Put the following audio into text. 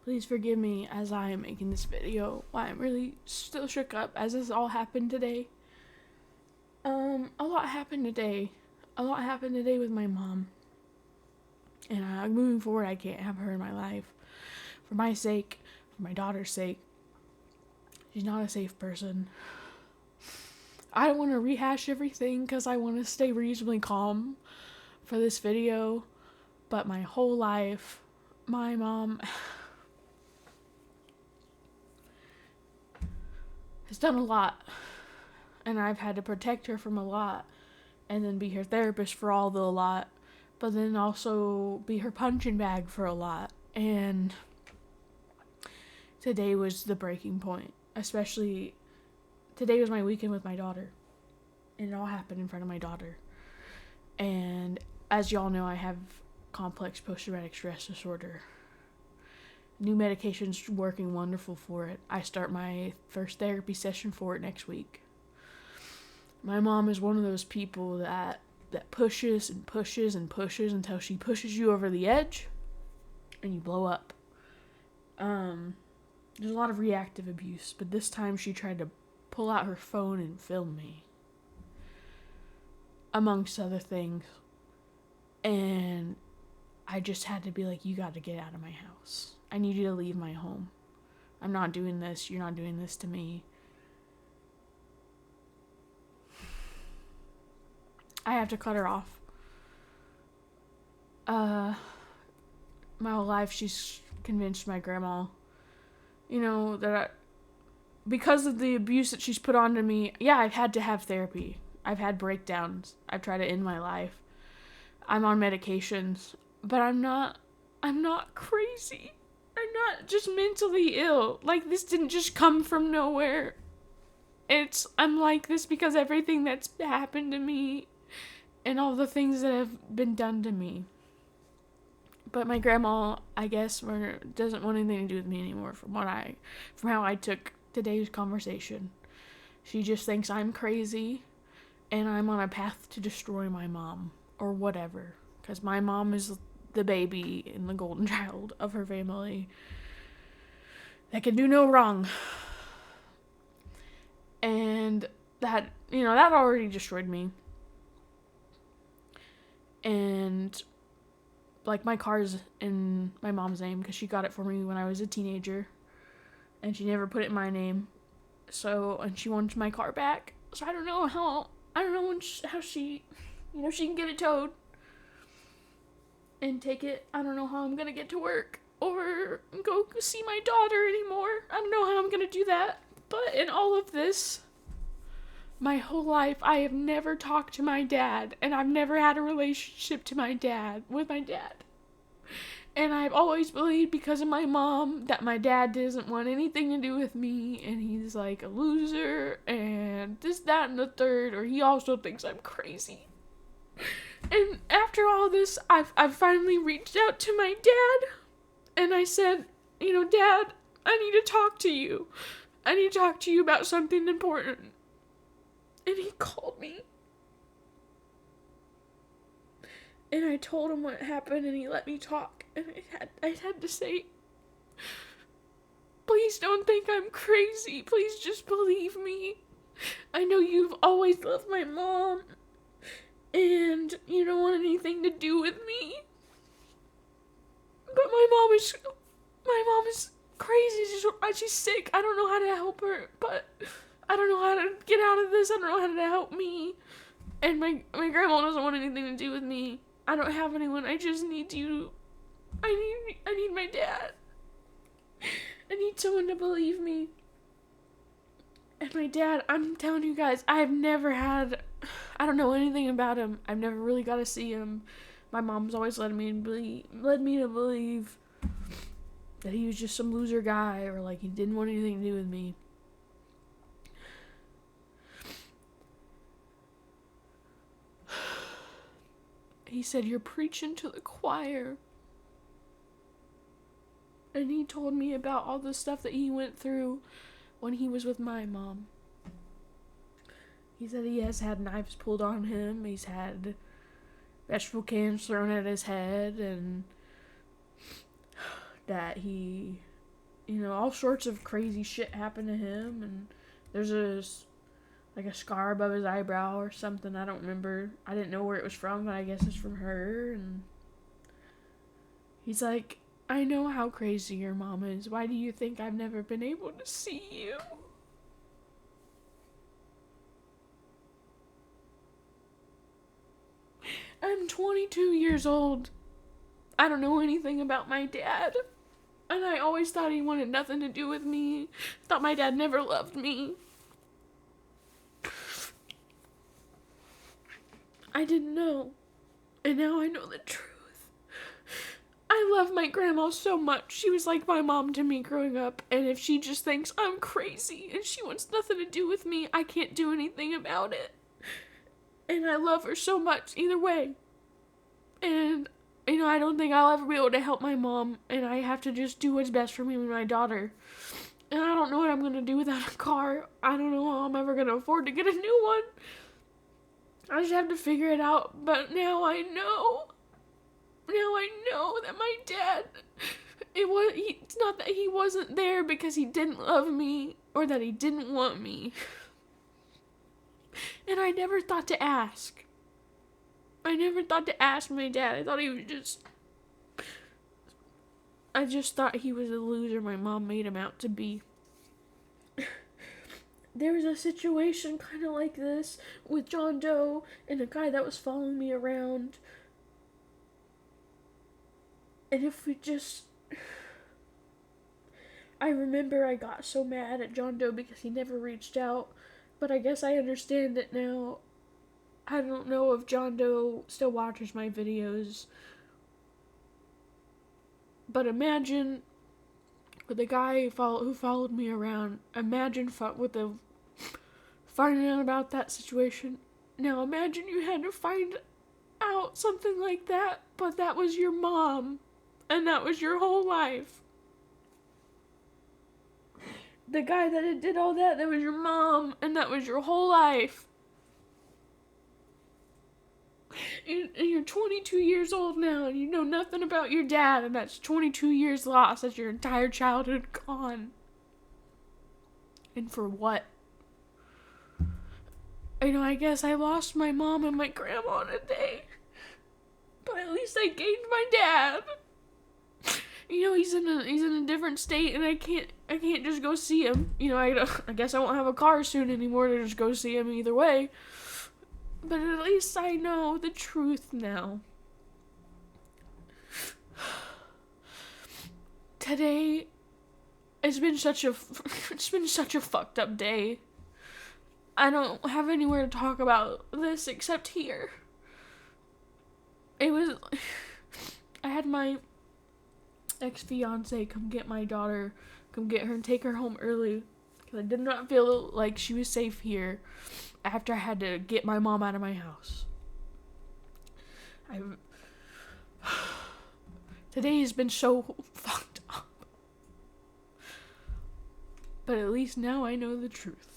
Please forgive me as I am making this video. I'm really still shook up as this all happened today. A lot happened today. A lot happened today with my mom. And moving forward, I can't have her in my life. For my sake, for my daughter's sake. She's not a safe person. I don't want to rehash everything because I want to stay reasonably calm for this video. But my whole life, my mom has done a lot. And I've had to protect her from a lot. And then be her therapist for all the lot. But then also be her punching bag for a lot. And today was the breaking point. Especially, today was my weekend with my daughter. And it all happened in front of my daughter. And as y'all know, I have complex post-traumatic stress disorder. New medication's working wonderful for it. I start my first therapy session for it next week. My mom is one of those people that pushes and pushes and pushes until she pushes you over the edge and you blow up. There's a lot of reactive abuse, but this time she tried to pull out her phone and film me. Amongst other things. And I just had to be like, you got to get out of my house. I need you to leave my home. I'm not doing this. You're not doing this to me. I have to cut her off. My whole life she's convinced my grandma, because of the abuse that she's put onto me, yeah, I've had to have therapy. I've had breakdowns. I've tried to end my life. I'm on medications, but I'm not crazy. I'm not just mentally ill. Like, this didn't just come from nowhere. I'm like this because everything that's happened to me and all the things that have been done to me. But my grandma, I guess, doesn't want anything to do with me anymore from how I took today's conversation. She just thinks I'm crazy and I'm on a path to destroy my mom or whatever. Because my mom is the baby and the golden child of her family that can do no wrong. And that already destroyed me. And, like, my car's in my mom's name because she got it for me when I was a teenager. And she never put it in my name. And she wants my car back. So I don't know how she, she can get it towed and take it. I don't know how I'm going to get to work or go see my daughter anymore. I don't know how I'm going to do that. But in all of this, my whole life, I have never talked to my dad, and I've never had a relationship with my dad. And I've always believed, because of my mom, that my dad doesn't want anything to do with me, and he's like a loser, and this, that, and the third, or he also thinks I'm crazy. And after all this, I've finally reached out to my dad, and I said, Dad, I need to talk to you. I need to talk to you about something important. And he called me. And I told him what happened, and he let me talk. And I had to say, please don't think I'm crazy. Please just believe me. I know you've always loved my mom, and you don't want anything to do with me. But my mom is crazy. She's sick. I don't know how to help her, but I don't know how to get out of this. I don't know how to help me. And my grandma doesn't want anything to do with me. I don't have anyone. I just need you. I need my dad. I need someone to believe me. And my dad, I'm telling you guys, I don't know anything about him. I've never really got to see him. My mom's always led me to believe that he was just some loser guy, or like he didn't want anything to do with me. He said, you're preaching to the choir. And he told me about all the stuff that he went through when he was with my mom. He said he has had knives pulled on him. He's had vegetable cans thrown at his head. And that he all sorts of crazy shit happened to him, and there's like a scar above his eyebrow or something. I don't remember. I didn't know where it was from, but I guess it's from her. And he's like, I know how crazy your mom is. Why do you think I've never been able to see you? I'm 22 years old. I don't know anything about my dad. And I always thought he wanted nothing to do with me. Thought my dad never loved me. I didn't know. And now I know the truth. I love my grandma so much. She was like my mom to me growing up. And if she just thinks I'm crazy and she wants nothing to do with me, I can't do anything about it. And I love her so much either way. And, I don't think I'll ever be able to help my mom. And I have to just do what's best for me and my daughter. And I don't know what I'm going to do without a car. I don't know how I'm ever going to afford to get a new one. I just have to figure it out. But now I know. Now I know that my dad, it's not that he wasn't there because he didn't love me or that he didn't want me. And I never thought to ask. I never thought to ask my dad. I thought he was I just thought he was a loser my mom made him out to be. There was a situation kind of like this with John Doe and a guy that was following me around. And if we just... I remember I got so mad at John Doe because he never reached out. But I guess I understand it now. I don't know if John Doe still watches my videos. But imagine with the guy who followed me around. Imagine finding out about that situation. Now imagine you had to find out something like that, but that was your mom. And that was your whole life. The guy that did all that was your mom, and that was your whole life. And you're 22 years old now, and you know nothing about your dad, and that's 22 years lost. That's your entire childhood gone. And for what? I guess I lost my mom and my grandma today. But at least I gained my dad. He's in a different state, and I can't just go see him. I guess I won't have a car soon anymore to just go see him either way. But at least I know the truth now. Today, it's been such a fucked up day. I don't have anywhere to talk about this except here. I had my ex-fiance come get my daughter, come get her and take her home early, because I did not feel like she was safe here after I had to get my mom out of my house. Today has been so fucked up. But at least now I know the truth.